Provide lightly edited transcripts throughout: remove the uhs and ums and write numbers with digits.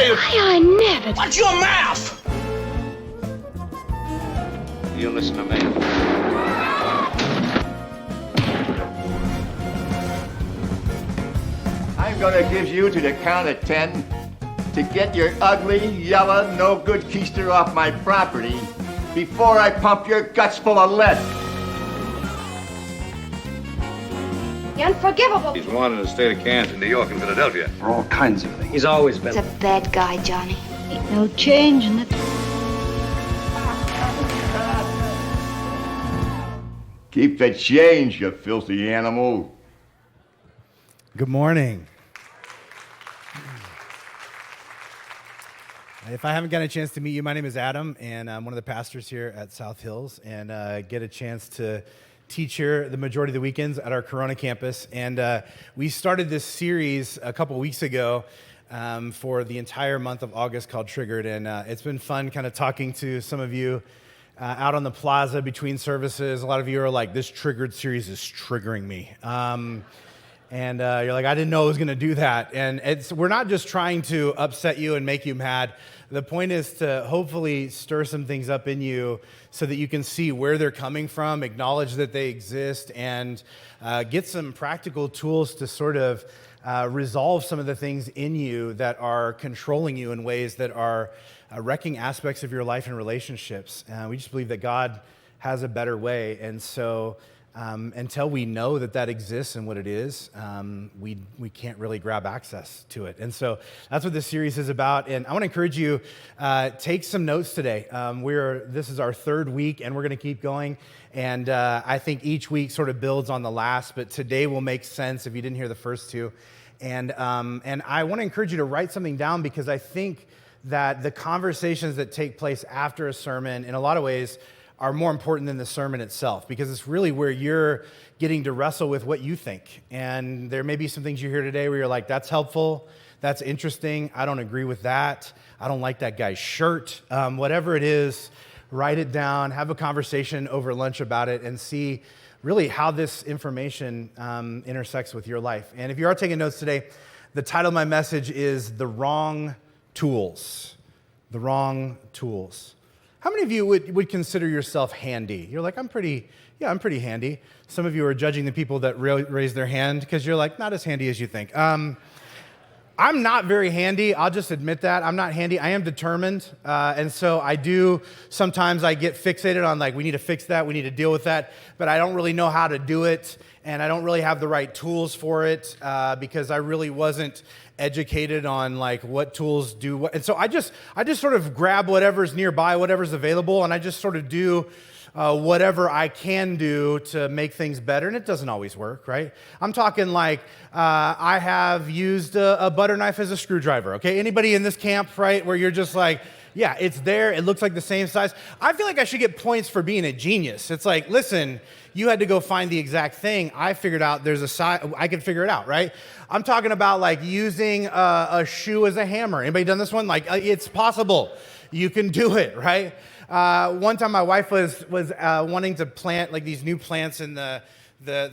behave! I never. Watch your mouth! You listen to me. I'm gonna give you to the count of 10 to get your ugly, yellow, no-good keister off my property before I pump your guts full of lead. Unforgivable. He's wanted in the state of Kansas, New York, and Philadelphia. For all kinds of things. He's always been. He's a bad guy, Johnny. Ain't no change in it. Keep the change, you filthy animal. Good morning. If I haven't gotten a chance to meet you, my name is Adam, and I'm one of the pastors here at South Hills, and get a chance to teach here the majority of the weekends at our Corona campus. And we started this series a couple weeks ago for the entire month of August called Triggered, and it's been fun kind of talking to some of you out on the plaza between services. A lot of you are like, this Triggered series is triggering me. And you're like, I didn't know I was going to do that. And we're not just trying to upset you and make you mad. The point is to hopefully stir some things up in you so that you can see where they're coming from, acknowledge that they exist, and get some practical tools to sort of resolve some of the things in you that are controlling you in ways that are wrecking aspects of your life and relationships. We just believe that God has a better way. And so until we know that that exists and what it is, we can't really grab access to it. And so that's what this series is about. And I want to encourage you, take some notes today. This is our third week, and we're going to keep going. And I think each week sort of builds on the last, but today will make sense if you didn't hear the first two. And I want to encourage you to write something down, because I think that the conversations that take place after a sermon, in a lot of ways, are more important than the sermon itself, because it's really where you're getting to wrestle with what you think. And there may be some things you hear today where you're like, that's helpful, that's interesting, I don't agree with that, I don't like that guy's shirt. Whatever it is, write it down, have a conversation over lunch about it, and see really how this information intersects with your life. And if you are taking notes today, the title of my message is The Wrong Tools. The Wrong Tools. How many of you would consider yourself handy? You're like, I'm pretty handy. Some of you are judging the people that raise their hand because you're like, not as handy as you think. I'm not very handy. I'll just admit that. I'm not handy. I am determined. And so sometimes I get fixated on like, we need to fix that, we need to deal with that, but I don't really know how to do it, and I don't really have the right tools for it because I really wasn't educated on like what tools do what. And so I just sort of grab whatever's nearby, whatever's available, and I just sort of do whatever I can do to make things better, and it doesn't always work, right? I'm talking like I have used a butter knife as a screwdriver, okay? Anybody in this camp, right, where you're just like, yeah, it's there, it looks like the same size. I feel like I should get points for being a genius. It's like, listen, you had to go find the exact thing. I figured out there's a size, I could figure it out, right? I'm talking about like using a shoe as a hammer. Anybody done this one? Like, it's possible. You can do it, right? One time my wife was wanting to plant like these new plants in the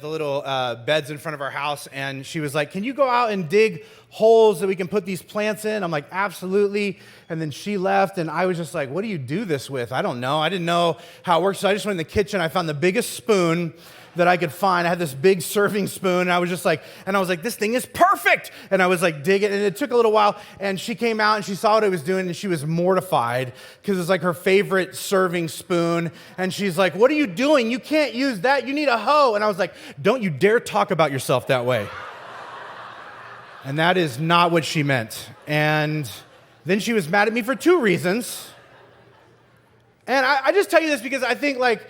little beds in front of our house, and she was like, can you go out and dig holes that we can put these plants in? I'm like, absolutely. And then she left, and I was just like, what do you do this with? I don't know. I didn't know how it works. So I just went in the kitchen. I found the biggest spoon that I could find. I had this big serving spoon, and I was like, this thing is perfect. And I was like digging, and it took a little while, and she came out and she saw what I was doing, and she was mortified because it's like her favorite serving spoon. And she's like, what are you doing? You can't use that. You need a hoe. And I was like, don't you dare talk about yourself that way. And that is not what she meant. And then she was mad at me for two reasons. And I just tell you this because I think like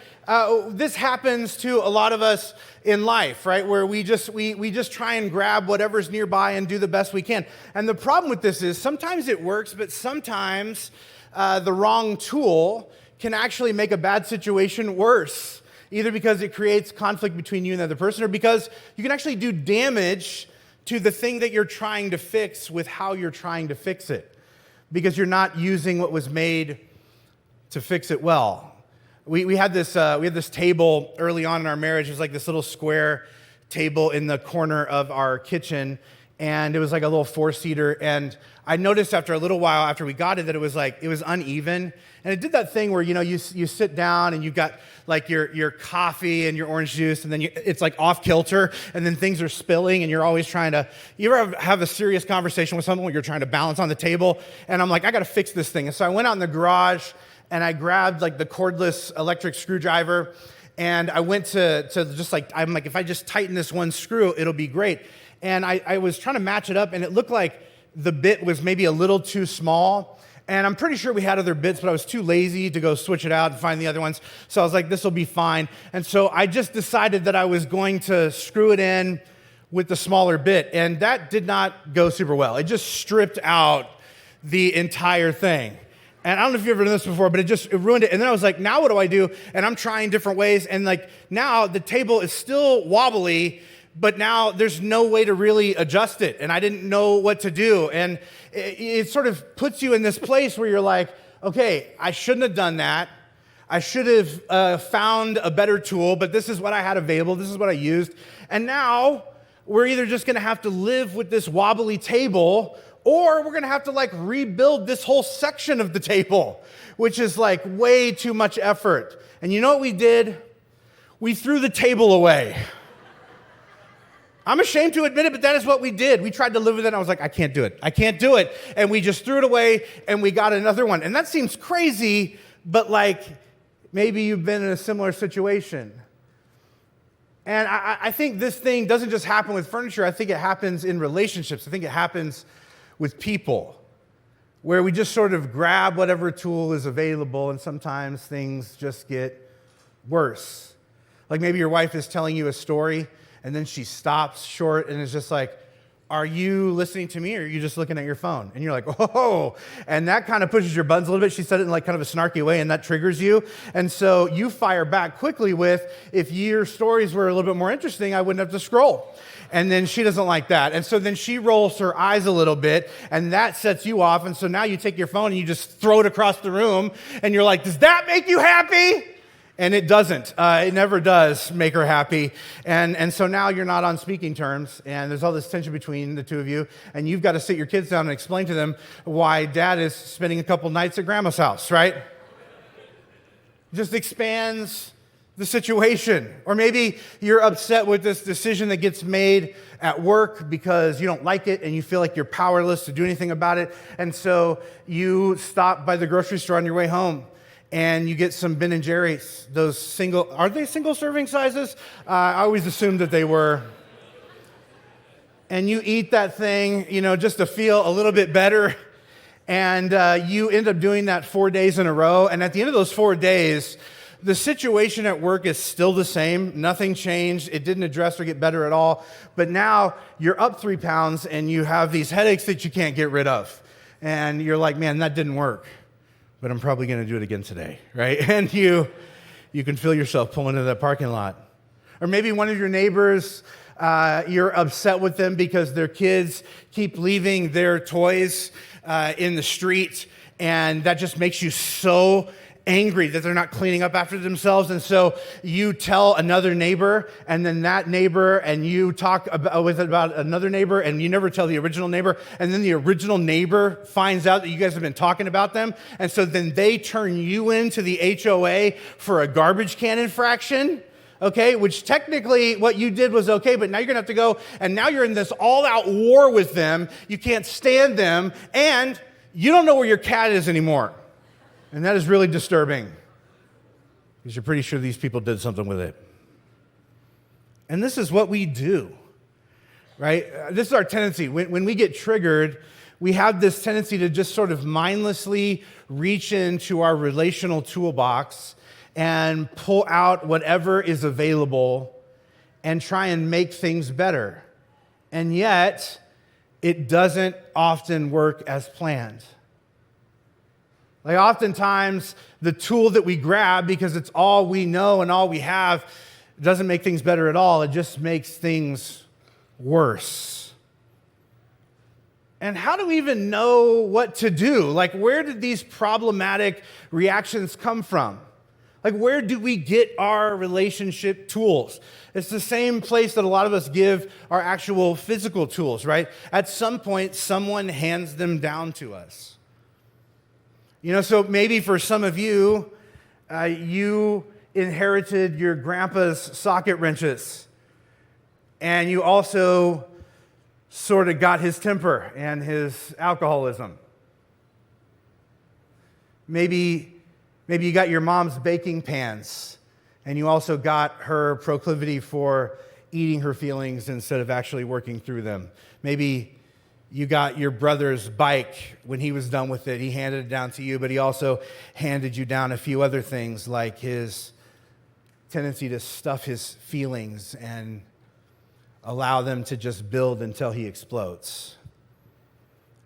this happens to a lot of us in life, right? Where we just try and grab whatever's nearby and do the best we can. And the problem with this is sometimes it works, but sometimes the wrong tool can actually make a bad situation worse, either because it creates conflict between you and the other person, or because you can actually do damage to the thing that you're trying to fix with how you're trying to fix it, because you're not using what was made to fix it well. We had this table early on in our marriage. It was like this little square table in the corner of our kitchen, and it was like a little 4-seater. And I noticed after a little while after we got it that it was uneven. And it did that thing where, you sit down and you've got like your coffee and your orange juice, and then it's like off kilter, and then things are spilling, and you're always trying to, you ever have a serious conversation with someone where you're trying to balance on the table? And I'm like, I got to fix this thing. And so I went out in the garage and I grabbed like the cordless electric screwdriver, and I went to just like, I'm like, if I just tighten this one screw, it'll be great. And I was trying to match it up, and it looked like the bit was maybe a little too small. And I'm pretty sure we had other bits, but I was too lazy to go switch it out and find the other ones. So I was like, this will be fine. And so I just decided that I was going to screw it in with the smaller bit. And that did not go super well. It just stripped out the entire thing. And I don't know if you've ever done this before, but it ruined it. And then I was like, now what do I do? And I'm trying different ways. And like now the table is still wobbly, but now there's no way to really adjust it. And I didn't know what to do. And it sort of puts you in this place where you're like, okay, I shouldn't have done that. I should have found a better tool, but this is what I had available. This is what I used. And now we're either just going to have to live with this wobbly table, or we're going to have to like rebuild this whole section of the table, which is like way too much effort. And you know what we did? We threw the table away. I'm ashamed to admit it, but that is what we did. We tried to live with it, and I was like, I can't do it. I can't do it. And we just threw it away, and we got another one. And that seems crazy, but like maybe you've been in a similar situation. And I think this thing doesn't just happen with furniture. I think it happens in relationships. I think it happens with people, where we just sort of grab whatever tool is available, and sometimes things just get worse. Like maybe your wife is telling you a story, and then she stops short and is just like, are you listening to me, or are you just looking at your phone? And you're like, oh, and that kind of pushes your buttons a little bit. She said it in like kind of a snarky way, and that triggers you. And so you fire back quickly with, if your stories were a little bit more interesting, I wouldn't have to scroll. And then she doesn't like that. And so then she rolls her eyes a little bit, and that sets you off. And so now you take your phone and you just throw it across the room, and you're like, does that make you happy? And it doesn't. It never does make her happy. And so now you're not on speaking terms, and there's all this tension between the two of you, and you've got to sit your kids down and explain to them why dad is spending a couple nights at grandma's house, right? Just expands the situation. Or maybe you're upset with this decision that gets made at work because you don't like it and you feel like you're powerless to do anything about it. And so you stop by the grocery store on your way home, and you get some Ben & Jerry's, those are they single serving sizes? I always assumed that they were. And you eat that thing, just to feel a little bit better. And you end up doing that 4 days in a row. And at the end of those 4 days, the situation at work is still the same. Nothing changed. It didn't address or get better at all. But now you're up 3 pounds and you have these headaches that you can't get rid of. And you're like, man, that didn't work. But I'm probably going to do it again today, right? And you can feel yourself pulling into that parking lot. Or maybe one of your neighbors, you're upset with them because their kids keep leaving their toys in the street, and that just makes you so angry that they're not cleaning up after themselves. And so you tell another neighbor, and then that neighbor, and you talk about another neighbor, and you never tell the original neighbor. And then the original neighbor finds out that you guys have been talking about them. And so then they turn you into the HOA for a garbage can infraction. Okay, which technically what you did was okay, but now you're going to have to go, and now you're in this all-out war with them. You can't stand them, and you don't know where your cat is anymore. And that is really disturbing, because you're pretty sure these people did something with it. And this is what we do, right? This is our tendency. When we get triggered, we have this tendency to just sort of mindlessly reach into our relational toolbox and pull out whatever is available and try and make things better. And yet, it doesn't often work as planned. Like oftentimes, the tool that we grab, because it's all we know and all we have, doesn't make things better at all. It just makes things worse. And how do we even know what to do? Like, where did these problematic reactions come from? Like, where do we get our relationship tools? It's the same place that a lot of us give our actual physical tools, right? At some point, someone hands them down to us. So maybe for some of you, you inherited your grandpa's socket wrenches, and you also sort of got his temper and his alcoholism. Maybe you got your mom's baking pans, and you also got her proclivity for eating her feelings instead of actually working through them. Maybe you got your brother's bike. When he was done with it, he handed it down to you, but he also handed you down a few other things, like his tendency to stuff his feelings and allow them to just build until he explodes.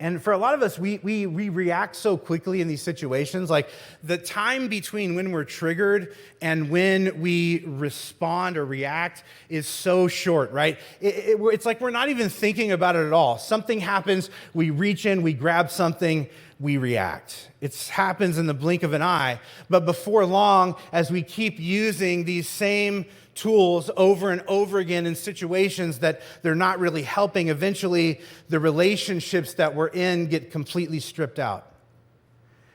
And for a lot of us, we react so quickly in these situations. Like, the time between when we're triggered and when we respond or react is so short, right? It's like we're not even thinking about it at all. Something happens, we reach in, we grab something, we react. It happens in the blink of an eye. But before long, as we keep using these same tools over and over again in situations that they're not really helping, eventually the relationships that we're in get completely stripped out.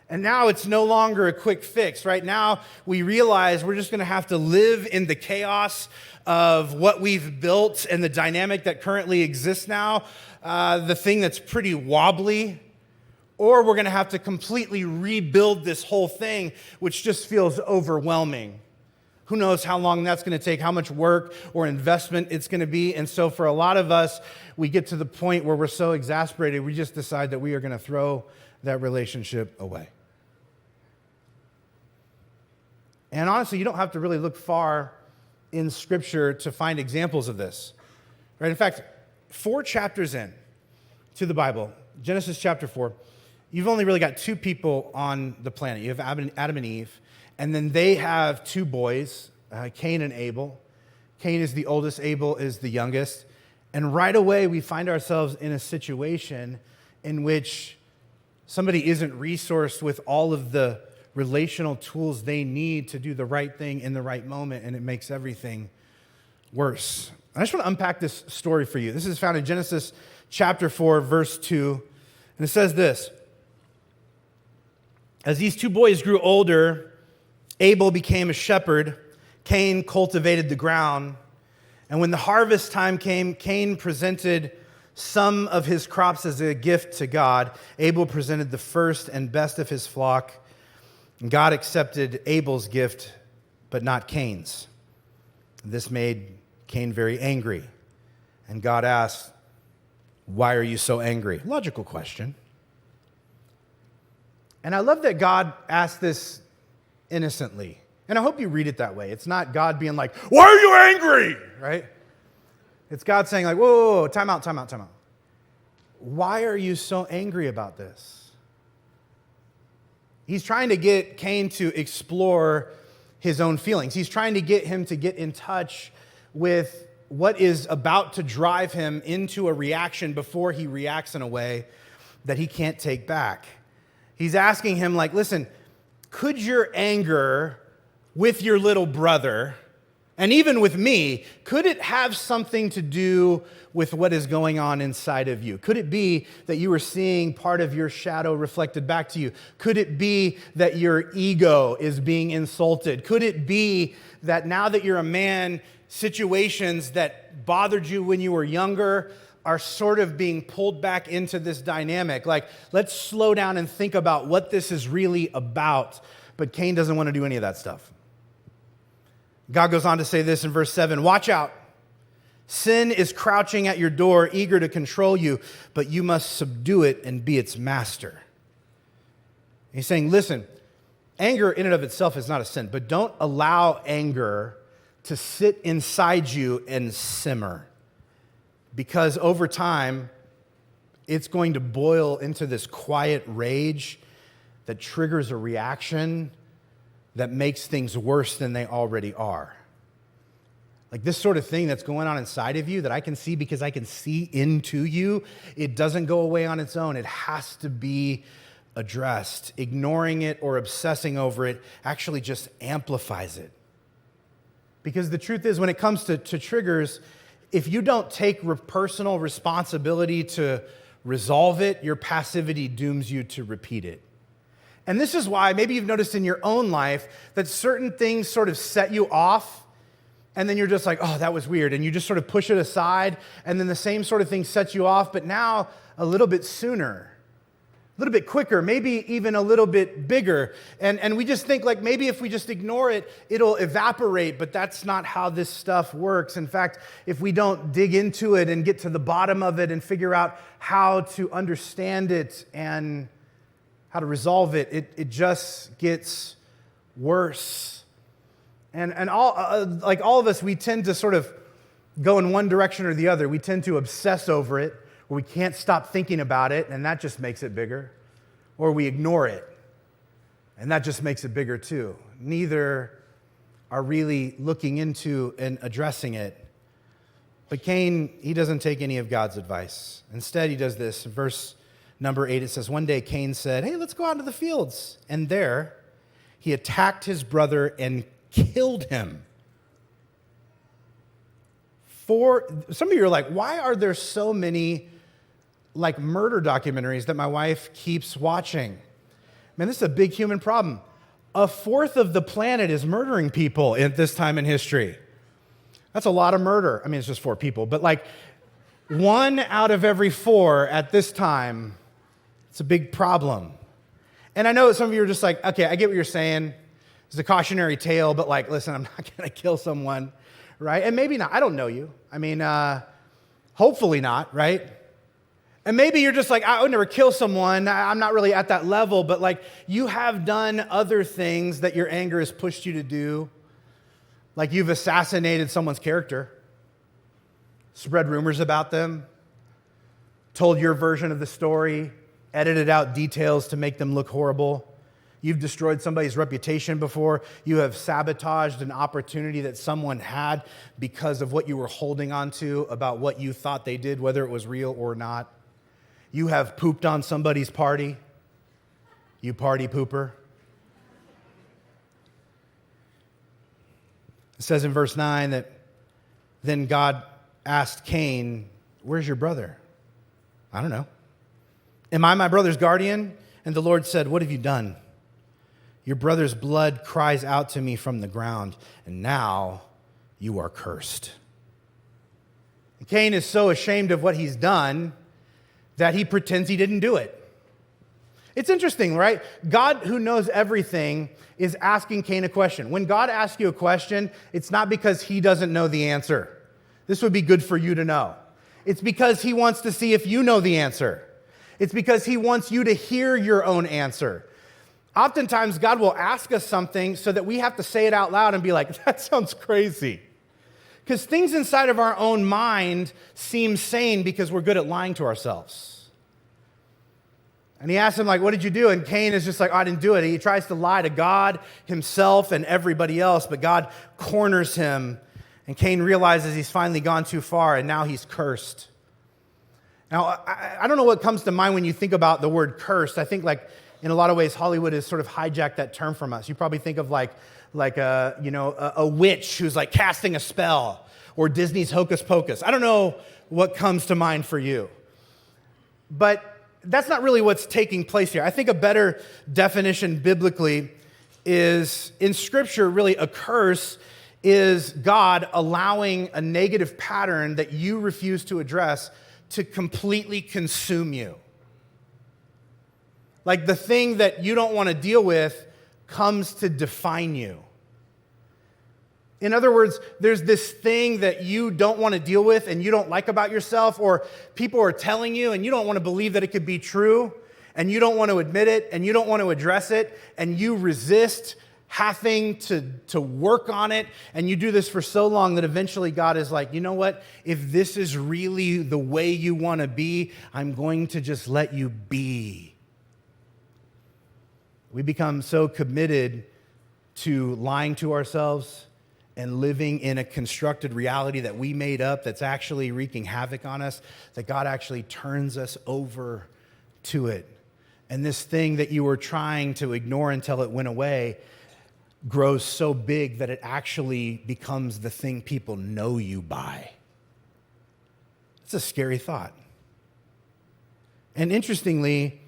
And now it's no longer a quick fix. Right now, we realize we're just going to have to live in the chaos of what we've built and the dynamic that currently exists now, the thing that's pretty wobbly, or we're going to have to completely rebuild this whole thing, which just feels overwhelming. Who knows how long that's going to take, how much work or investment it's going to be. And so for a lot of us, we get to the point where we're so exasperated, we just decide that we are going to throw that relationship away. And honestly, you don't have to really look far in Scripture to find examples of this, right? In fact, 4 chapters in to the Bible, Genesis chapter 4, you've only really got 2 people on the planet. You have Adam and Eve. And then they have 2 boys, Cain and Abel. Cain is the oldest, Abel is the youngest. And right away, we find ourselves in a situation in which somebody isn't resourced with all of the relational tools they need to do the right thing in the right moment, and it makes everything worse. I just want to unpack this story for you. This is found in Genesis chapter 4, verse 2. And it says this: as these 2 boys grew older, Abel became a shepherd, Cain cultivated the ground, and when the harvest time came, Cain presented some of his crops as a gift to God. Abel presented the first and best of his flock, and God accepted Abel's gift, but not Cain's. This made Cain very angry, and God asked, "Why are you so angry?" Logical question. And I love that God asked this innocently. And I hope you read it that way. It's not God being like, "Why are you angry?" Right? It's God saying like, whoa, time out. Why are you so angry about this? He's trying to get Cain to explore his own feelings. He's trying to get him to get in touch with what is about to drive him into a reaction before he reacts in a way that he can't take back. He's asking him like, listen, could your anger with your little brother, and even with me, could it have something to do with what is going on inside of you? Could it be that you are seeing part of your shadow reflected back to you? Could it be that your ego is being insulted? Could it be that now that you're a man, situations that bothered you when you were younger are sort of being pulled back into this dynamic? Like, let's slow down and think about what this is really about. But Cain doesn't want to do any of that stuff. God goes on to say this in verse 7, "Watch out. Sin is crouching at your door, eager to control you, but you must subdue it and be its master." He's saying, listen, anger in and of itself is not a sin, but don't allow anger to sit inside you and simmer. Because over time, it's going to boil into this quiet rage that triggers a reaction that makes things worse than they already are. Like this sort of thing that's going on inside of you that I can see because I can see into you, it doesn't go away on its own. It has to be addressed, ignoring it or obsessing over it actually just amplifies it. Because the truth is, when it comes to triggers, if you don't take personal responsibility to resolve it, your passivity dooms you to repeat it. And this is why maybe you've noticed in your own life that certain things sort of set you off, and then you're just like, oh, that was weird, and you just sort of push it aside, and then the same sort of thing sets you off, but now a little bit sooner, a little bit quicker, maybe even a little bit bigger. And we just think like maybe if we just ignore it, it'll evaporate, but that's not how this stuff works. In fact, if we don't dig into it and get to the bottom of it and figure out how to understand it and how to resolve it, it just gets worse. And all of us, we tend to sort of go in one direction or the other. We tend to obsess over it, or we can't stop thinking about it, and that just makes it bigger. Or we ignore it, and that just makes it bigger too. Neither are really looking into and addressing it. But Cain, he doesn't take any of God's advice. Instead, he does this. In verse number 8, it says, one day Cain said, hey, let's go out into the fields. And there he attacked his brother and killed him. Some of you are like, why are there so many like murder documentaries that my wife keeps watching? Man, this is a big human problem. A fourth of the planet is murdering people at this time in history. That's a lot of murder. I mean, it's just 4 people, but like 1 out of every 4 at this time, it's a big problem. And I know that some of you are just like, okay, I get what you're saying. It's a cautionary tale, but like, listen, I'm not going to kill someone, right? And maybe not. I don't know you. I mean, hopefully not, right? And maybe you're just like, I would never kill someone. I'm not really at that level, but like you have done other things that your anger has pushed you to do. Like you've assassinated someone's character, spread rumors about them, told your version of the story, edited out details to make them look horrible. You've destroyed somebody's reputation before. You have sabotaged an opportunity that someone had because of what you were holding on to about what you thought they did, whether it was real or not. You have pooped on somebody's party. You party pooper. It says in verse 9 that then God asked Cain, where's your brother? I don't know. Am I my brother's guardian? And the Lord said, what have you done? Your brother's blood cries out to me from the ground, and now you are cursed. And Cain is so ashamed of what he's done that he pretends he didn't do it. It's interesting, right? God, who knows everything, is asking Cain a question. When God asks you a question, it's not because he doesn't know the answer. This would be good for you to know. It's because he wants to see if you know the answer. It's because he wants you to hear your own answer. Oftentimes, God will ask us something so that we have to say it out loud and be like, that sounds crazy. Because things inside of our own mind seem sane because we're good at lying to ourselves. And he asks him, like, what did you do? And Cain is just like, oh, I didn't do it. He tries to lie to God, himself, and everybody else, but God corners him. And Cain realizes he's finally gone too far, and now he's cursed. Now, I don't know what comes to mind when you think about the word cursed. I think, like, in a lot of ways, Hollywood has sort of hijacked that term from us. You probably think of like a witch who's like casting a spell, or Disney's Hocus Pocus. I don't know what comes to mind for you. But that's not really what's taking place here. I think a better definition biblically is, in Scripture, really a curse is God allowing a negative pattern that you refuse to address to completely consume you. Like the thing that you don't want to deal with comes to define you. In other words, there's this thing that you don't want to deal with and you don't like about yourself, or people are telling you and you don't want to believe that it could be true, and you don't want to admit it, and you don't want to address it, and you resist having to work on it, and you do this for so long that eventually God is like, you know what? If this is really the way you want to be, I'm going to just let you be. We become so committed to lying to ourselves and living in a constructed reality that we made up that's actually wreaking havoc on us, that God actually turns us over to it. And this thing that you were trying to ignore until it went away grows so big that it actually becomes the thing people know you by. It's a scary thought. And interestingly,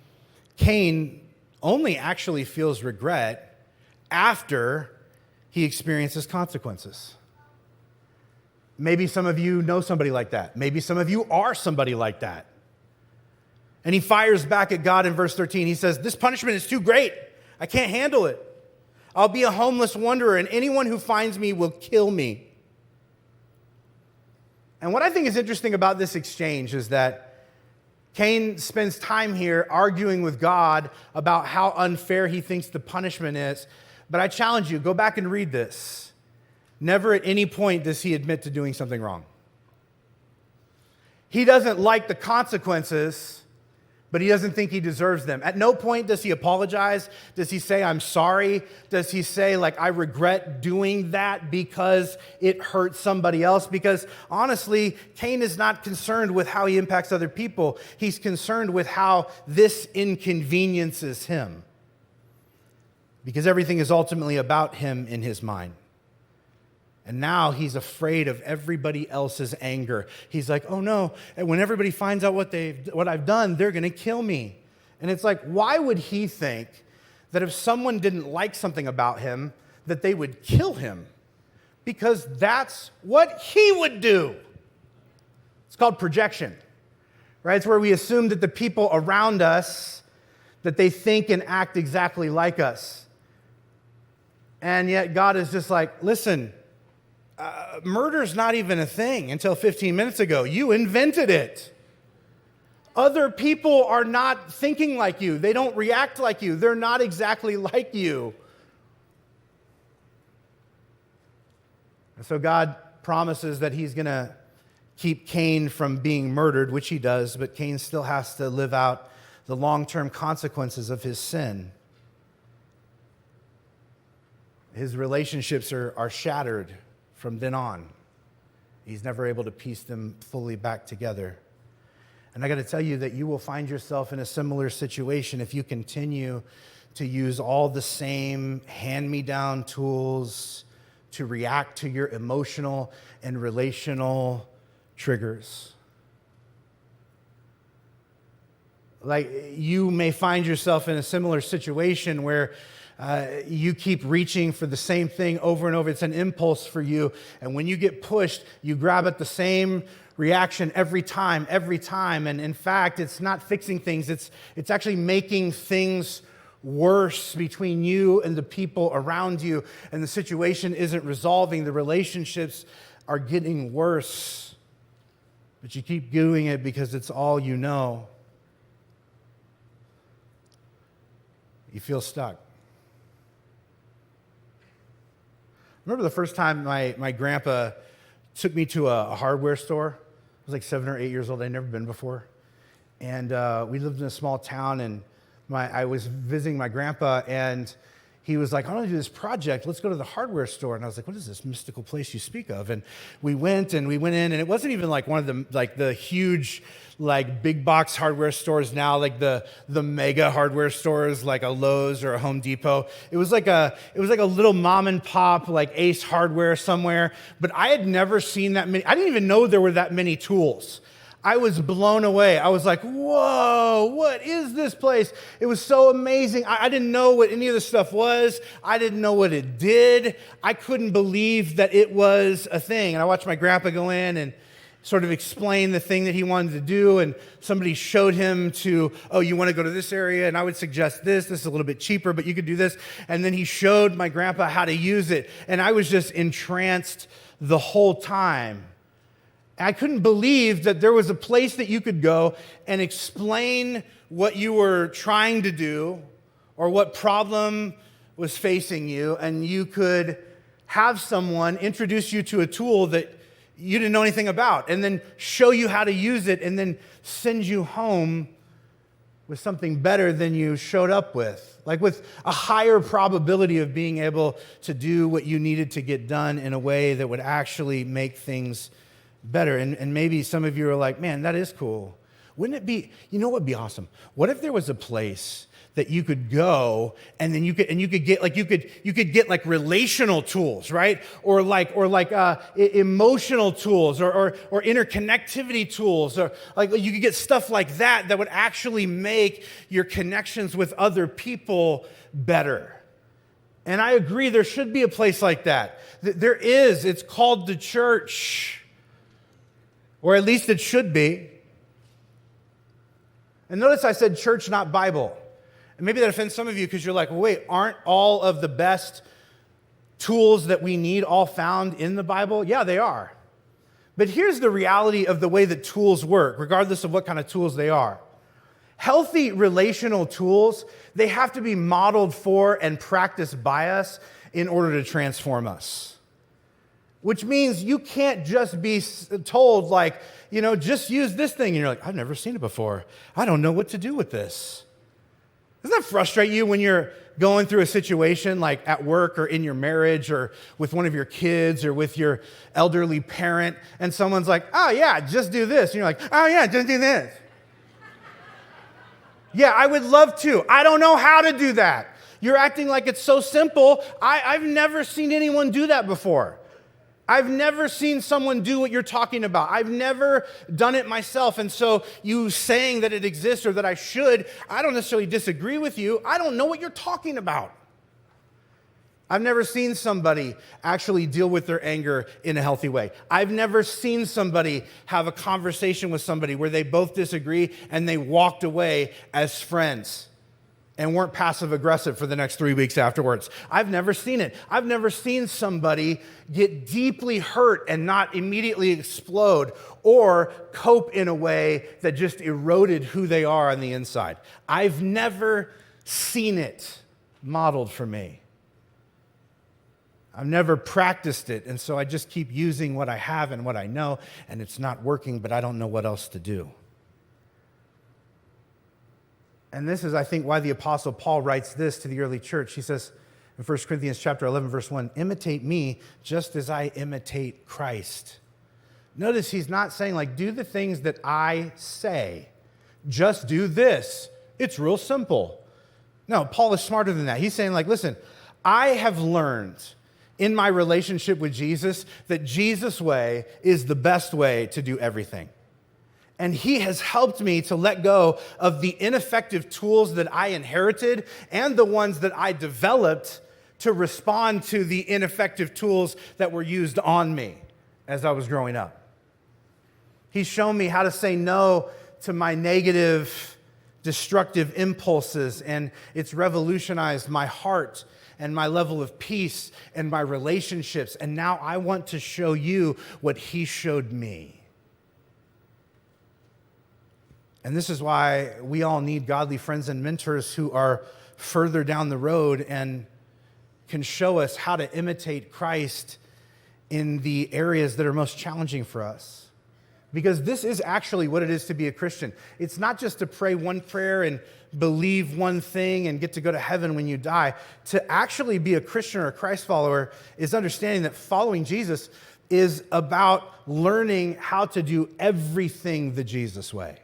Cain only actually feels regret after he experiences consequences. Maybe some of you know somebody like that. Maybe some of you are somebody like that. And he fires back at God in verse 13. He says, "This punishment is too great. I can't handle it. I'll be a homeless wanderer, and anyone who finds me will kill me." And what I think is interesting about this exchange is that Cain spends time here arguing with God about how unfair he thinks the punishment is. But I challenge you, go back and read this. Never at any point does he admit to doing something wrong. He doesn't like the consequences, but he doesn't think he deserves them. At no point does he apologize. Does he say, "I'm sorry"? Does he say, "I regret doing that because it hurt somebody else"? Because honestly, Cain is not concerned with how he impacts other people. He's concerned with how this inconveniences him. Because everything is ultimately about him in his mind. And now he's afraid of everybody else's anger. He's like, "Oh no, and when everybody finds out what I've done, they're going to kill me." And it's like, why would he think that if someone didn't like something about him, that they would kill him? Because that's what he would do. It's called projection, right? It's where we assume that the people around us, that they think and act exactly like us. And yet God is just like, "Listen, murder's not even a thing until 15 minutes ago. You invented it. Other people are not thinking like you. They don't react like you. They're not exactly like you." And so God promises that he's going to keep Cain from being murdered, which he does, but Cain still has to live out the long-term consequences of his sin. His relationships are shattered from then on. He's never able to piece them fully back together. And I got to tell you that you will find yourself in a similar situation if you continue to use all the same hand-me-down tools to react to your emotional and relational triggers. You may find yourself in a similar situation where you keep reaching for the same thing over and over. It's an impulse for you. And when you get pushed, you grab at the same reaction every time. And in fact, it's not fixing things. It's actually making things worse between you and the people around you. And the situation isn't resolving. The relationships are getting worse. But you keep doing it because it's all you know. You feel stuck. Remember the first time my grandpa took me to a hardware store? I was like 7 or 8 years old. I'd never been before. And we lived in a small town, and I was visiting my grandpa, and he was like, "I want to do this project. Let's go to the hardware store." And I was like, "What is this mystical place you speak of?" And we went in, and it wasn't even like one of the huge big box hardware stores now, like the mega hardware stores like a Lowe's or a Home Depot. It was like a little mom and pop like Ace Hardware somewhere. But I had never seen that many. I didn't even know there were that many tools. I was blown away. I was like, "Whoa, what is this place?" It was so amazing. I didn't know what any of this stuff was. I didn't know what it did. I couldn't believe that it was a thing. And I watched my grandpa go in and sort of explain the thing that he wanted to do. And somebody showed him to, "Oh, you want to go to this area? And I would suggest this. This is a little bit cheaper, but you could do this." And then he showed my grandpa how to use it. And I was just entranced the whole time. I couldn't believe that there was a place that you could go and explain what you were trying to do or what problem was facing you, and you could have someone introduce you to a tool that you didn't know anything about, and then show you how to use it, and then send you home with something better than you showed up with, like with a higher probability of being able to do what you needed to get done in a way that would actually make things better. And maybe some of you are like, "Man, that is cool. Wouldn't it be, you know what would be awesome? What if there was a place that you could go and then you could get like relational tools, right? Or emotional tools or interconnectivity tools, or like you could get stuff like that would actually make your connections with other people better. And I agree, there should be a place like that. There is. It's called the church, or at least it should be. And notice I said church, not Bible. And maybe that offends some of you because you're like, well, wait, aren't all of the best tools that we need all found in the Bible? Yeah, they are. But here's the reality of the way that tools work, regardless of what kind of tools they are. Healthy relational tools, they have to be modeled for and practiced by us in order to transform us. Which means you can't just be told like, just use this thing. And you're like, I've never seen it before. I don't know what to do with this. Doesn't that frustrate you when you're going through a situation like at work or in your marriage or with one of your kids or with your elderly parent and someone's like, oh yeah, just do this. And you're like, oh yeah, just do this. Yeah, I would love to. I don't know how to do that. You're acting like it's so simple. I've never seen anyone do that before. I've never seen someone do what you're talking about. I've never done it myself. And so you saying that it exists or that I should, I don't necessarily disagree with you. I don't know what you're talking about. I've never seen somebody actually deal with their anger in a healthy way. I've never seen somebody have a conversation with somebody where they both disagree and they walked away as friends and weren't passive aggressive for the next 3 weeks afterwards. I've never seen it. I've never seen somebody get deeply hurt and not immediately explode or cope in a way that just eroded who they are on the inside. I've never seen it modeled for me. I've never practiced it, and so I just keep using what I have and what I know, and it's not working, but I don't know what else to do. And this is, I think, why the Apostle Paul writes this to the early church. He says in 1 Corinthians chapter 11, verse 1, imitate me just as I imitate Christ. Notice he's not saying, like, do the things that I say. Just do this. It's real simple. No, Paul is smarter than that. He's saying, like, listen, I have learned in my relationship with Jesus that Jesus' way is the best way to do everything. And he has helped me to let go of the ineffective tools that I inherited and the ones that I developed to respond to the ineffective tools that were used on me as I was growing up. He's shown me how to say no to my negative, destructive impulses, and it's revolutionized my heart and my level of peace and my relationships. And now I want to show you what he showed me. And this is why we all need godly friends and mentors who are further down the road and can show us how to imitate Christ in the areas that are most challenging for us. Because this is actually what it is to be a Christian. It's not just to pray one prayer and believe one thing and get to go to heaven when you die. To actually be a Christian or a Christ follower is understanding that following Jesus is about learning how to do everything the Jesus way.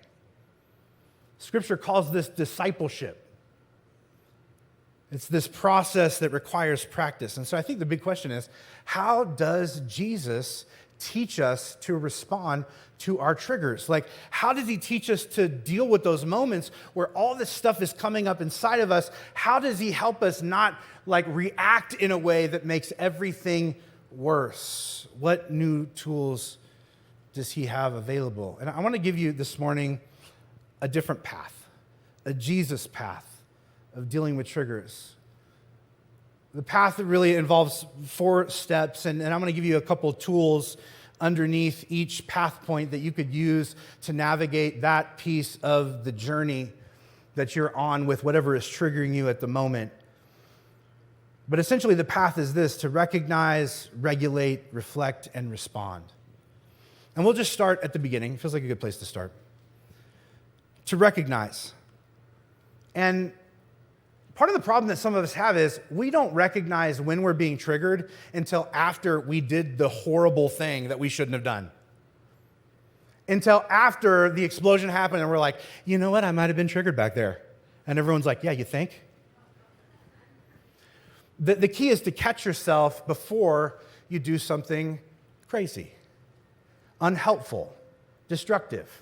Scripture calls this discipleship. It's this process that requires practice. And so I think the big question is, how does Jesus teach us to respond to our triggers? Like, how does he teach us to deal with those moments where all this stuff is coming up inside of us? How does he help us not like react in a way that makes everything worse? What new tools does he have available? And I want to give you this morning a different path, a Jesus path of dealing with triggers. The path that really involves 4 steps, and I'm going to give you a couple of tools underneath each path point that you could use to navigate that piece of the journey that you're on with whatever is triggering you at the moment. But essentially the path is this: to recognize, regulate, reflect, and respond. And we'll just start at the beginning. It feels like a good place to start. To recognize. And part of the problem that some of us have is we don't recognize when we're being triggered until after we did the horrible thing that we shouldn't have done. until after the explosion happened and we're like, you know what, I might have been triggered back there. And everyone's like, yeah, you think? The key is to catch yourself before you do something crazy, unhelpful, destructive.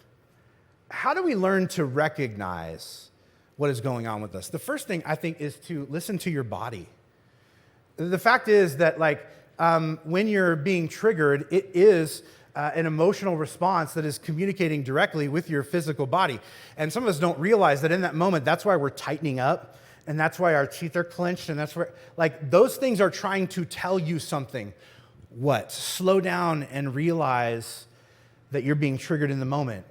How do we learn to recognize what is going on with us? The first thing, I think, is to listen to your body. The fact is that, when you're being triggered, it is an emotional response that is communicating directly with your physical body. And some of us don't realize that in that moment, that's why we're tightening up, and that's why our teeth are clenched, and that's where, those things are trying to tell you something. What? Slow down and realize that you're being triggered in the moment.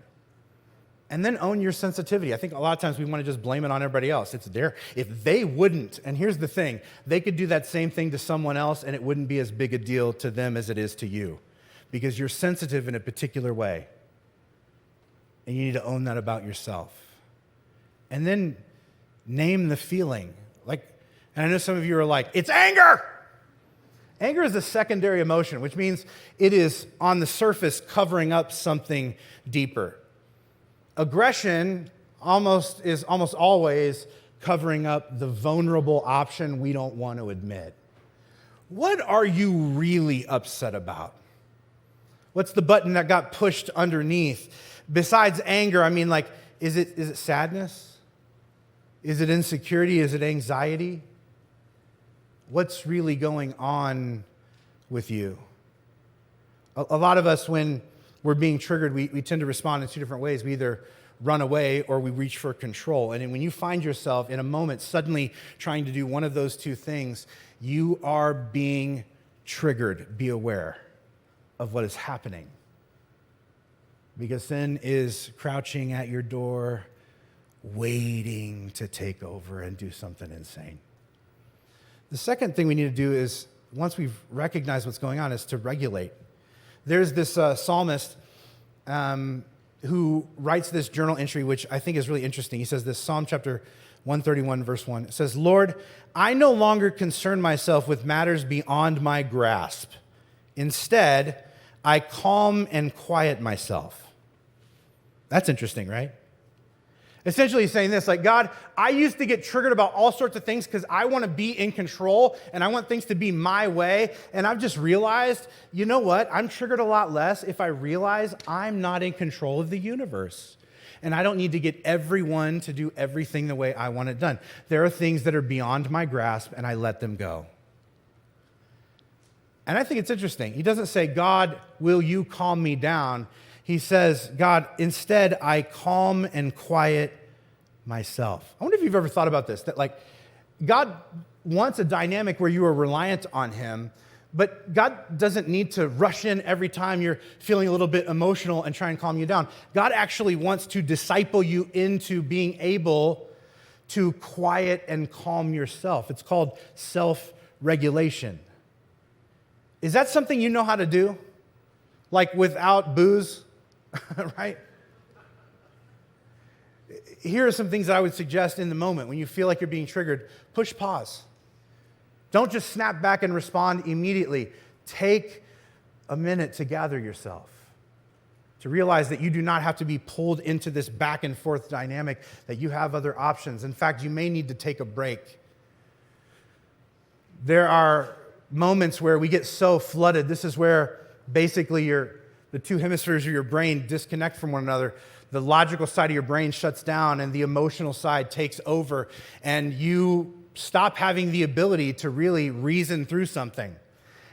And then own your sensitivity. I think a lot of times we want to just blame it on everybody else. It's there. If they wouldn't, and here's the thing, they could do that same thing to someone else and it wouldn't be as big a deal to them as it is to you because you're sensitive in a particular way. And you need to own that about yourself. And then name the feeling. And I know some of you are like, it's anger. Anger is a secondary emotion, which means it is on the surface covering up something deeper. Aggression is almost always covering up the vulnerable option we don't want to admit. What are you really upset about? What's the button that got pushed underneath? Besides anger, is it sadness? Is it insecurity? Is it anxiety? What's really going on with you? A lot of us, when we're being triggered, we tend to respond in two different ways. We either run away or we reach for control. And when you find yourself in a moment suddenly trying to do one of those two things, you are being triggered. Be aware of what is happening. Because sin is crouching at your door, waiting to take over and do something insane. The second thing we need to do is, once we've recognized what's going on, is to regulate. There's this psalmist who writes this journal entry, which I think is really interesting. He says this, Psalm chapter 131, verse 1. It says, Lord, I no longer concern myself with matters beyond my grasp. Instead, I calm and quiet myself. That's interesting, right? Essentially, he's saying this, God, I used to get triggered about all sorts of things because I want to be in control and I want things to be my way. And I've just realized, you know what? I'm triggered a lot less if I realize I'm not in control of the universe. And I don't need to get everyone to do everything the way I want it done. There are things that are beyond my grasp and I let them go. And I think it's interesting. He doesn't say, God, will you calm me down? He says, God, instead, I calm and quiet myself. I wonder if you've ever thought about this, that God wants a dynamic where you are reliant on him, but God doesn't need to rush in every time you're feeling a little bit emotional and try and calm you down. God actually wants to disciple you into being able to quiet and calm yourself. It's called self-regulation. Is that something you know how to do? Without booze? Right? Here are some things that I would suggest in the moment when you feel like you're being triggered. Push pause. Don't just snap back and respond immediately. Take a minute to gather yourself, to realize that you do not have to be pulled into this back and forth dynamic, that you have other options. In fact, you may need to take a break. There are moments where we get so flooded. This is where basically the two hemispheres of your brain disconnect from one another. The logical side of your brain shuts down and the emotional side takes over, and you stop having the ability to really reason through something.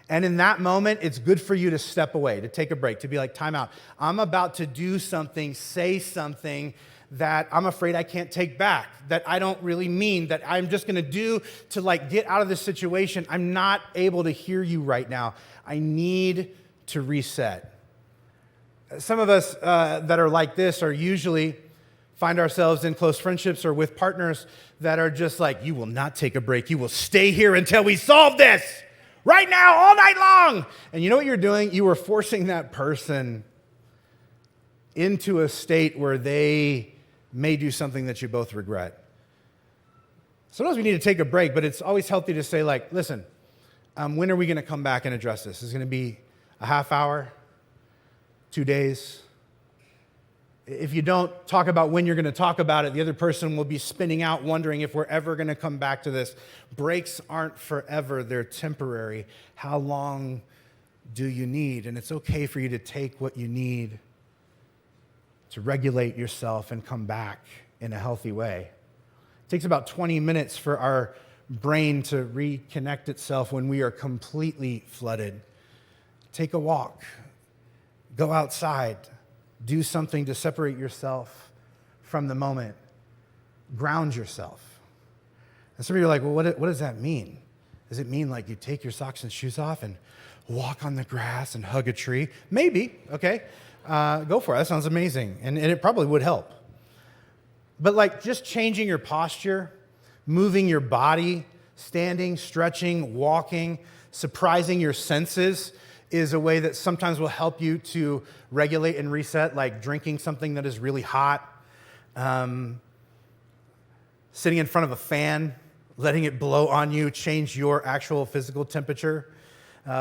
And in that moment, it's good for you to step away, to take a break, to be like, time out. I'm about to do something, say something that I'm afraid I can't take back, that I don't really mean, that I'm just going to do to get out of this situation. I'm not able to hear you right now. I need to reset. Some of us that are like this are usually find ourselves in close friendships or with partners that are just you will not take a break. You will stay here until we solve this right now, all night long. And you know what you're doing? You are forcing that person into a state where they may do something that you both regret. Sometimes we need to take a break, but it's always healthy to say, listen, when are we going to come back and address this? Is it going to be a half hour? 2 days? If you don't talk about when you're going to talk about it, the other person will be spinning out, wondering if we're ever going to come back to this. Breaks aren't forever, they're temporary. How long do you need? And it's okay for you to take what you need to regulate yourself and come back in a healthy way. It takes about 20 minutes for our brain to reconnect itself when we are completely flooded. Take a walk, go outside, do something to separate yourself from the moment, ground yourself. And some of you are like, well, what does that mean? Does it mean like you take your socks and shoes off and walk on the grass and hug a tree? Maybe, okay. Go for it. That sounds amazing. And it probably would help. But like just changing your posture, moving your body, standing, stretching, walking, surprising your senses is a way that sometimes will help you to regulate and reset, like drinking something that is really hot, sitting in front of a fan, letting it blow on you, change your actual physical temperature.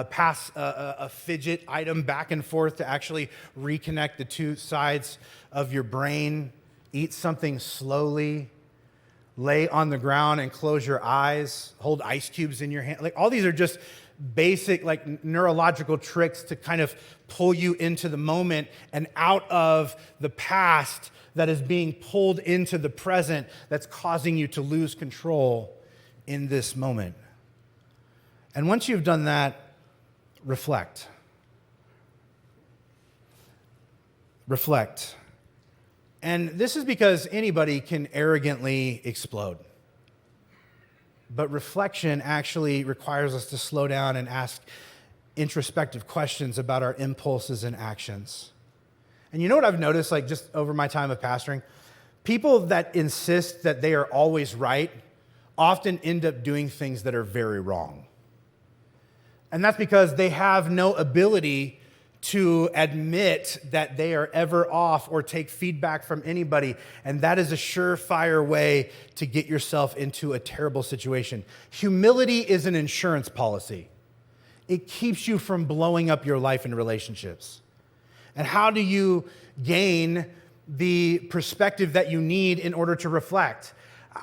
Pass a fidget item back and forth to actually reconnect the two sides of your brain. Eat something slowly. Lay on the ground and close your eyes. Hold ice cubes in your hand. Like all these are just basic like neurological tricks to kind of pull you into the moment and out of the past that is being pulled into the present that's causing you to lose control in this moment. And once you've done that, reflect. Reflect. And this is because anybody can arrogantly explode. But reflection actually requires us to slow down and ask introspective questions about our impulses and actions. And you know what I've noticed, like just over my time of pastoring? People that insist that they are always right often end up doing things that are very wrong. And that's because they have no ability to admit that they are ever off or take feedback from anybody. And that is a surefire way to get yourself into a terrible situation. Humility is an insurance policy. It keeps you from blowing up your life and relationships. And how do you gain the perspective that you need in order to reflect?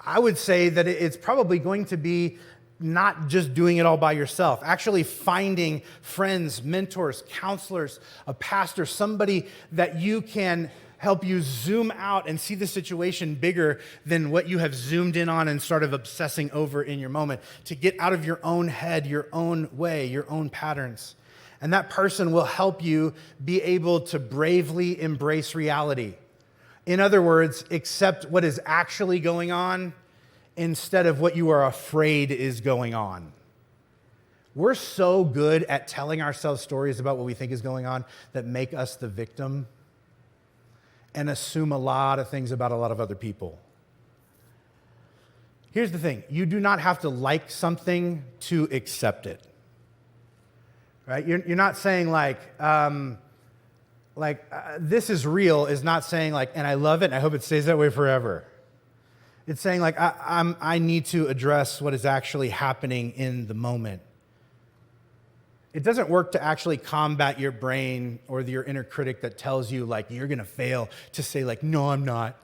I would say that it's probably going to be not just doing it all by yourself, actually finding friends, mentors, counselors, a pastor, somebody that you can help you zoom out and see the situation bigger than what you have zoomed in on and started obsessing over in your moment, to get out of your own head, your own way, your own patterns. And that person will help you be able to bravely embrace reality. In other words, accept what is actually going on instead of what you are afraid is going on. We're so good at telling ourselves stories about what we think is going on that make us the victim and assume a lot of things about a lot of other people. Here's the thing. You do not have to like something to accept it. Right? You're not saying this is real is not saying like, and I love it and I hope it stays that way forever. It's saying like, I need to address what is actually happening in the moment. It doesn't work to actually combat your brain or your inner critic that tells you like you're gonna fail, to say like, no, I'm not.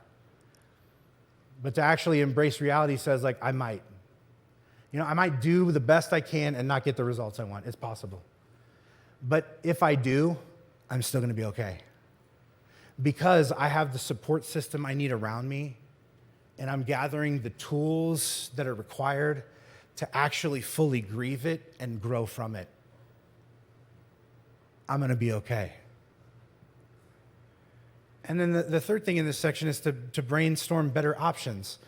But to actually embrace reality says like, I might. I might do the best I can and not get the results I want. It's possible. But if I do, I'm still gonna be okay. Because I have the support system I need around me, and I'm gathering the tools that are required to actually fully grieve it and grow from it, I'm gonna be okay. And then the third thing in this section is to brainstorm better options.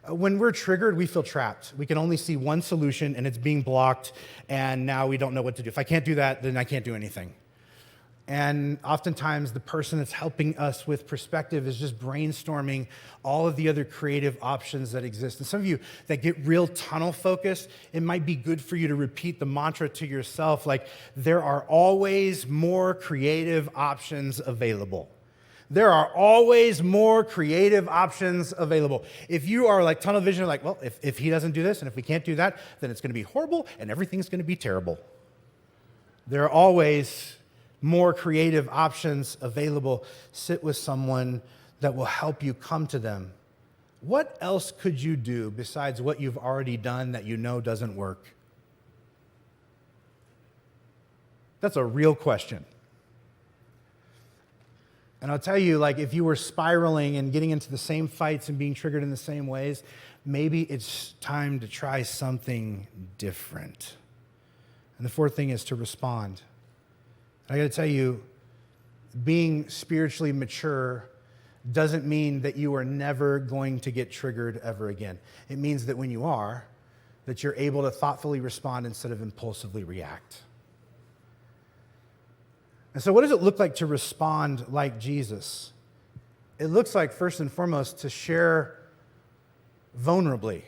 When we're triggered, we feel trapped. We can only see one solution and it's being blocked, and now we don't know what to do. If I can't do that, then I can't do anything. And oftentimes the person that's helping us with perspective is just brainstorming all of the other creative options that exist. And some of you that get real tunnel focused, it might be good for you to repeat the mantra to yourself, like, there are always more creative options available. There are always more creative options available. If you are like tunnel vision, like, well, if he doesn't do this and if we can't do that, then it's gonna be horrible and everything's gonna be terrible. There are always more creative options available. Sit with someone that will help you come to them, what else could you do besides what you've already done that you know doesn't work? That's a real question. And I'll tell you, like, if you were spiraling and getting into the same fights and being triggered in the same ways, maybe it's time to try something different. And the fourth thing is to respond. I got to tell you, being spiritually mature doesn't mean that you are never going to get triggered ever again. It means that when you are, that you're able to thoughtfully respond instead of impulsively react. And so what does it look like to respond like Jesus? It looks like, first and foremost, to share vulnerably,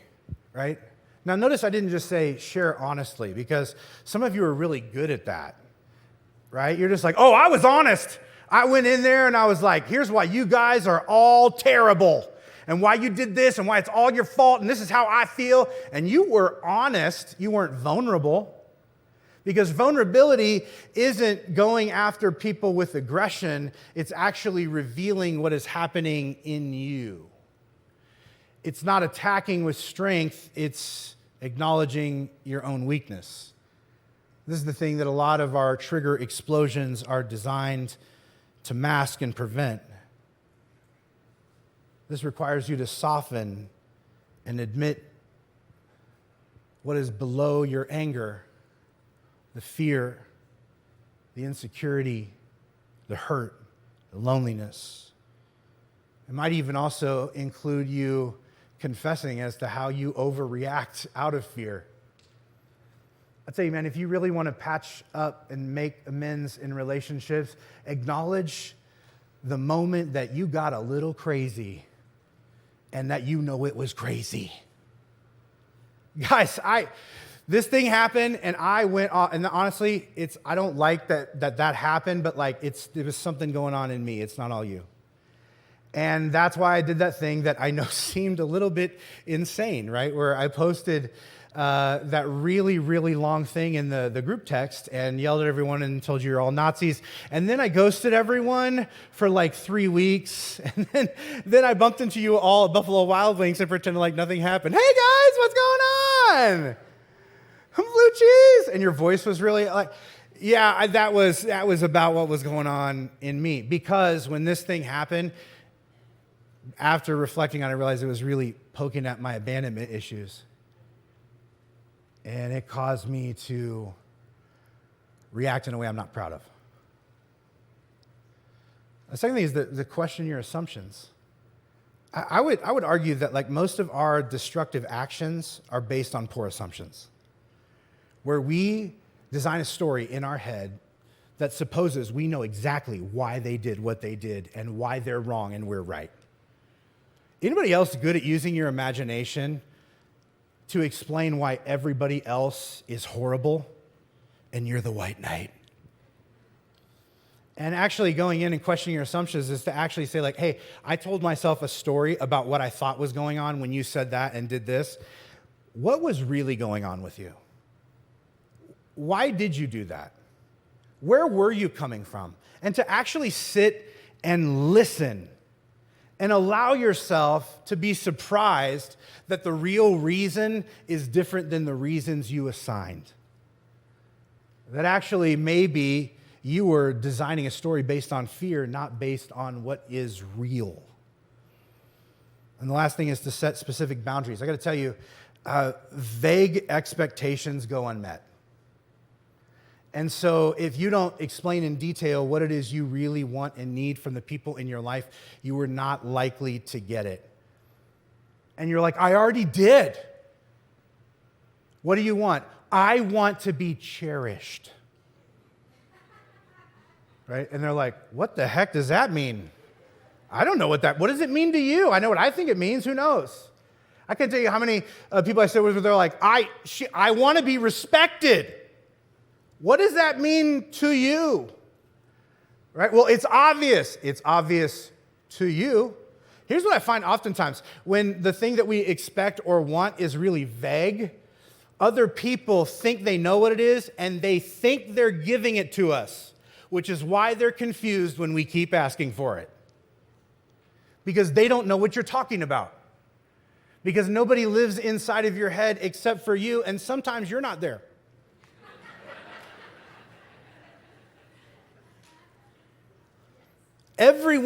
right? Now, notice I didn't just say share honestly, because some of you are really good at that, right? You're just like, oh, I was honest. I went in there and I was like, here's why you guys are all terrible, and why you did this, and why it's all your fault, and this is how I feel. And you were honest. You weren't vulnerable. Because vulnerability isn't going after people with aggression. It's actually revealing what is happening in you. It's not attacking with strength. It's acknowledging your own weakness. This is the thing that a lot of our trigger explosions are designed to mask and prevent. This requires you to soften and admit what is below your anger. The fear, the insecurity, the hurt, the loneliness. It might even also include you confessing as to how you overreact out of fear. I tell you, man, if you really want to patch up and make amends in relationships, acknowledge the moment that you got a little crazy and that you know it was crazy. Guys, this thing happened, and I went off, and honestly, I don't like that happened, but like there was something going on in me. It's not all you. And that's why I did that thing that I know seemed a little bit insane, right? Where I posted that really, really long thing in the group text and yelled at everyone and told you you're all Nazis. And then I ghosted everyone for like 3 weeks. And then I bumped into you all at Buffalo Wild Wings and pretended like nothing happened. Hey guys, what's going on? Blue cheese. And your voice was really like, yeah, that was about what was going on in me. Because when this thing happened, after reflecting on it, I realized it was really poking at my abandonment issues. And it caused me to react in a way I'm not proud of. The second thing is the question your assumptions. I would argue that like most of our destructive actions are based on poor assumptions, where we design a story in our head that supposes we know exactly why they did what they did and why they're wrong and we're right. Anybody else good at using your imagination to explain why everybody else is horrible and you're the white knight? And actually going in and questioning your assumptions is to actually say like, hey, I told myself a story about what I thought was going on when you said that and did this. What was really going on with you? Why did you do that? Where were you coming from? And to actually sit and listen and allow yourself to be surprised that the real reason is different than the reasons you assigned. That actually maybe you were designing a story based on fear, not based on what is real. And the last thing is to set specific boundaries. I got to tell you, vague expectations go unmet. And so if you don't explain in detail what it is you really want and need from the people in your life, you are not likely to get it. And you're like, I already did. What do you want? I want to be cherished. Right? And they're like, what the heck does that mean? I don't know what does it mean to you? I know what I think it means. Who knows? I can't tell you how many people I sit with where they're like, I want to be respected. What does that mean to you? Right? Well, it's obvious. It's obvious to you. Here's what I find oftentimes. When the thing that we expect or want is really vague, other people think they know what it is, and they think they're giving it to us, which is why they're confused when we keep asking for it. because they don't know what you're talking about. Because nobody lives inside of your head except for you, and sometimes you're not there. Every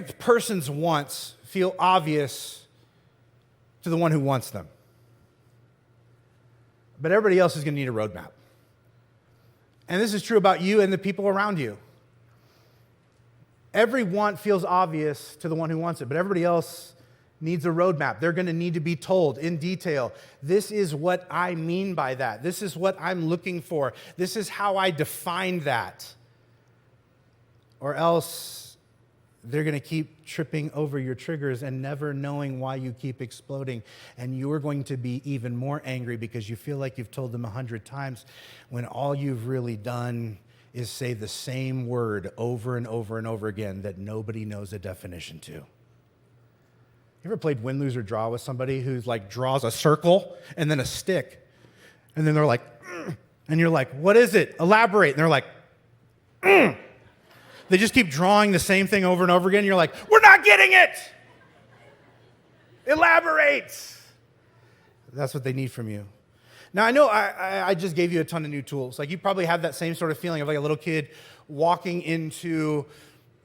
person's wants feel obvious to the one who wants them. But everybody else is going to need a roadmap. And this is true about you and the people around you. Every want feels obvious to the one who wants it, but everybody else needs a roadmap. They're going to need to be told in detail, this is what I mean by that. This is what I'm looking for. This is how I define that. Or else they're going to keep tripping over your triggers and never knowing why you keep exploding. And you're going to be even more angry because you feel like you've told them 100 times when all you've really done is say the same word over and over and over again that nobody knows a definition to. You ever played win, lose, or draw with somebody who's like draws a circle and then a stick, and then they're like, and you're like, what is it? Elaborate. And they're like, They just keep drawing the same thing over and over again. And you're like, we're not getting it. Elaborate. That's what they need from you. Now, I know I just gave you a ton of new tools. Like, you probably have that same sort of feeling of like a little kid walking into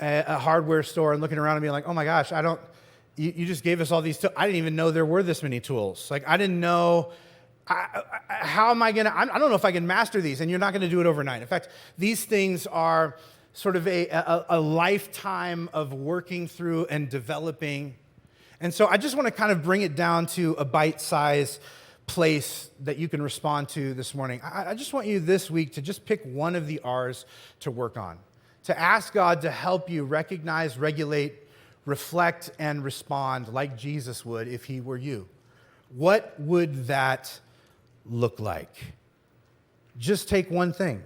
a hardware store and looking around and being like, oh my gosh, you just gave us all these tools. I didn't even know there were this many tools. Like, I didn't know, how am I going to, I don't know if I can master these, and you're not going to do it overnight. In fact, these things are sort of a lifetime of working through and developing. And so I just want to kind of bring it down to a bite-sized place that you can respond to this morning. I just want you this week to just pick one of the R's to work on, to ask God to help you recognize, regulate, reflect, and respond like Jesus would if he were you. What would that look like? Just take one thing.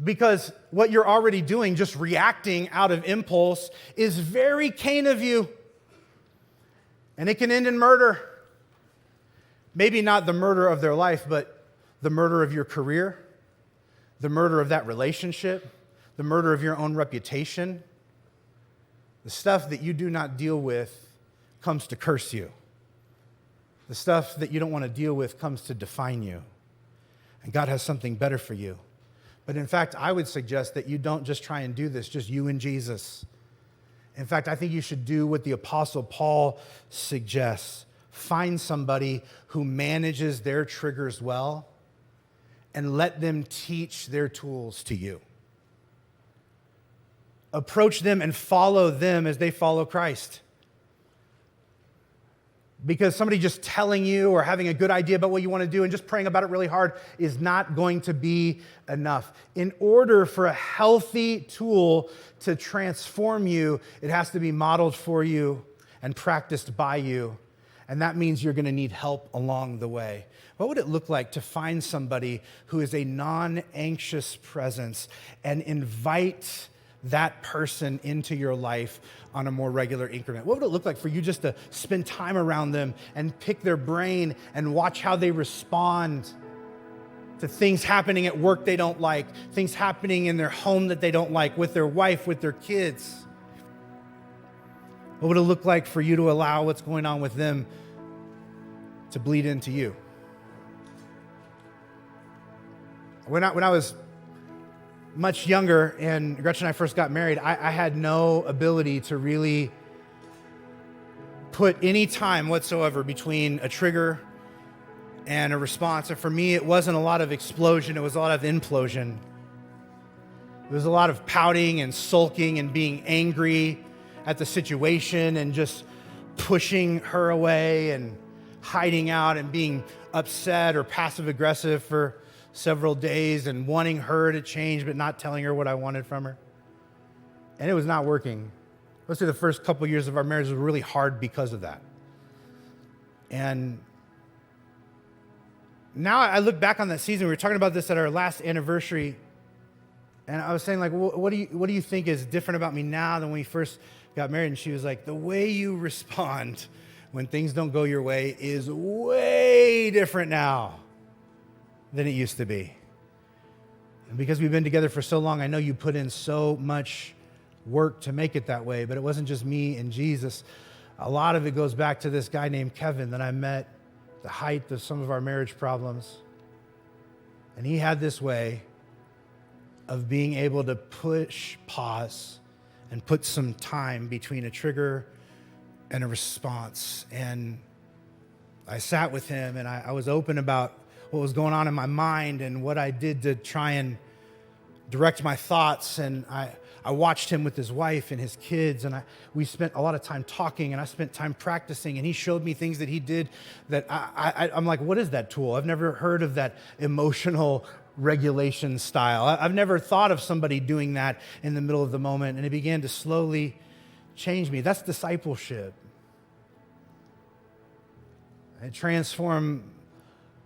Because what you're already doing, just reacting out of impulse, is very Cain of you. And it can end in murder. Maybe not the murder of their life, but the murder of your career, the murder of that relationship, the murder of your own reputation. The stuff that you do not deal with comes to curse you. The stuff that you don't want to deal with comes to define you. And God has something better for you. But in fact, I would suggest that you don't just try and do this, just you and Jesus. In fact, I think you should do what the Apostle Paul suggests. Find somebody who manages their triggers well and let them teach their tools to you. Approach them and follow them as they follow Christ. Because somebody just telling you or having a good idea about what you want to do and just praying about it really hard is not going to be enough. In order for a healthy tool to transform you, it has to be modeled for you and practiced by you. And that means you're going to need help along the way. What would it look like to find somebody who is a non-anxious presence and invite that person into your life on a more regular increment? What would it look like for you just to spend time around them and pick their brain and watch how they respond to things happening at work they don't like, things happening in their home that they don't like, with their wife, with their kids? What would it look like for you to allow what's going on with them to bleed into you? When I was much younger and Gretchen and I first got married, I had no ability to really put any time whatsoever between a trigger and a response. And for me, it wasn't a lot of explosion, it was a lot of implosion. It was a lot of pouting and sulking and being angry at the situation and just pushing her away and hiding out and being upset or passive aggressive for several days and wanting her to change but not telling her what I wanted from her. And it was not working. Let's say the first couple years of our marriage was really hard because of that. And now I look back on that season. We were talking about this at our last anniversary, and I was saying, like, what do you think is different about me now than when we first got married? And she was like, the way you respond when things don't go your way is way different now than it used to be. And because we've been together for so long, I know you put in so much work to make it that way, but it wasn't just me and Jesus. A lot of it goes back to this guy named Kevin that I met at the height of some of our marriage problems. And he had this way of being able to push pause and put some time between a trigger and a response. And I sat with him and I was open about what was going on in my mind and what I did to try and direct my thoughts. And I watched him with his wife and his kids, and we spent a lot of time talking, and I spent time practicing, and he showed me things that he did that I'm like, what is that tool? I've never heard of that emotional regulation style. I've never thought of somebody doing that in the middle of the moment, and it began to slowly change me. That's discipleship. It transformed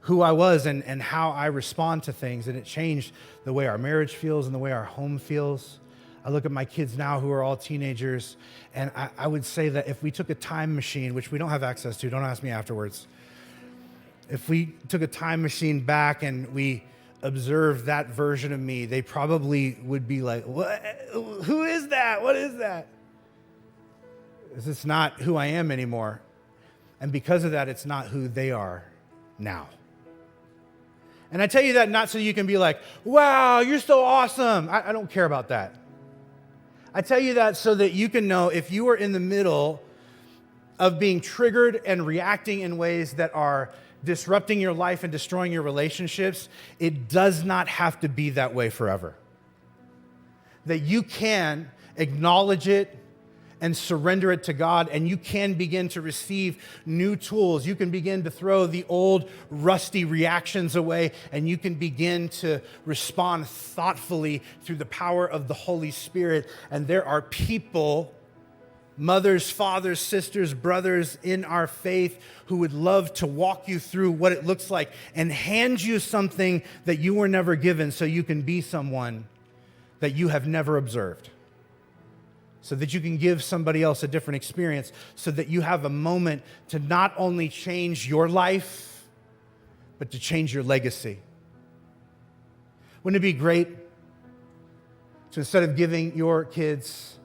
who I was and how I respond to things, and it changed the way our marriage feels and the way our home feels. I look at my kids now who are all teenagers, and I would say that if we took a time machine, which we don't have access to, don't ask me afterwards. If we took a time machine back and we observed that version of me, they probably would be like, what? Who is that? What is that? It's not who I am anymore. And because of that, it's not who they are now. And I tell you that not so you can be like, wow, you're so awesome. I don't care about that. I tell you that so that you can know if you are in the middle of being triggered and reacting in ways that are disrupting your life and destroying your relationships, it does not have to be that way forever. That you can acknowledge it and surrender it to God, and you can begin to receive new tools. You can begin to throw the old rusty reactions away, and you can begin to respond thoughtfully through the power of the Holy Spirit. And there are people, mothers, fathers, sisters, brothers in our faith who would love to walk you through what it looks like and hand you something that you were never given so you can be someone that you have never observed. So that you can give somebody else a different experience, so that you have a moment to not only change your life, but to change your legacy. Wouldn't it be great to, instead of giving your kids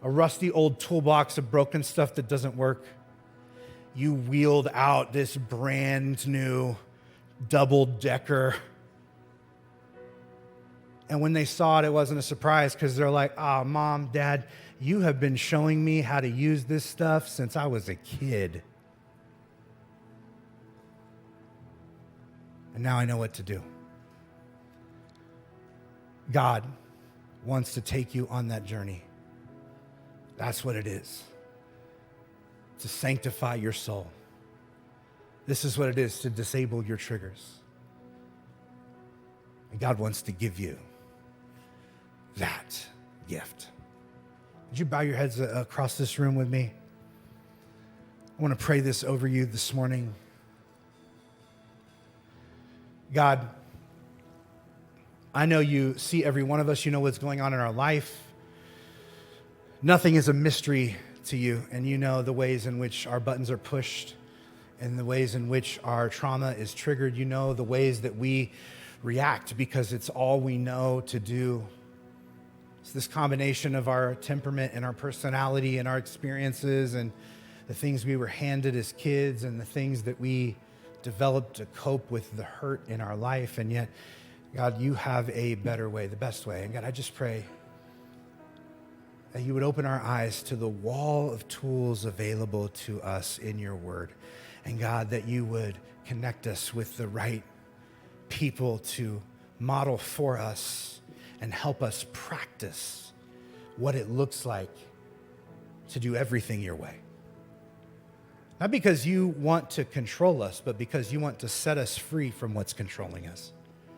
a rusty old toolbox of broken stuff that doesn't work, you wheeled out this brand new double-decker. And when they saw it, it wasn't a surprise because they're like, oh, Mom, Dad, you have been showing me how to use this stuff since I was a kid. And now I know what to do. God wants to take you on that journey. That's what it is. To sanctify your soul. This is what it is to disable your triggers. And God wants to give you that gift. Would you bow your heads across this room with me? I want to pray this over you this morning. God, I know you see every one of us. You know what's going on in our life. Nothing is a mystery to you, and you know the ways in which our buttons are pushed and the ways in which our trauma is triggered. You know the ways that we react because it's all we know to do. It's this combination of our temperament and our personality and our experiences and the things we were handed as kids and the things that we developed to cope with the hurt in our life. And yet, God, you have a better way, the best way. And God, I just pray that you would open our eyes to the wall of tools available to us in your word. And God, that you would connect us with the right people to model for us and help us practice what it looks like to do everything your way. Not because you want to control us, but because you want to set us free from what's controlling us.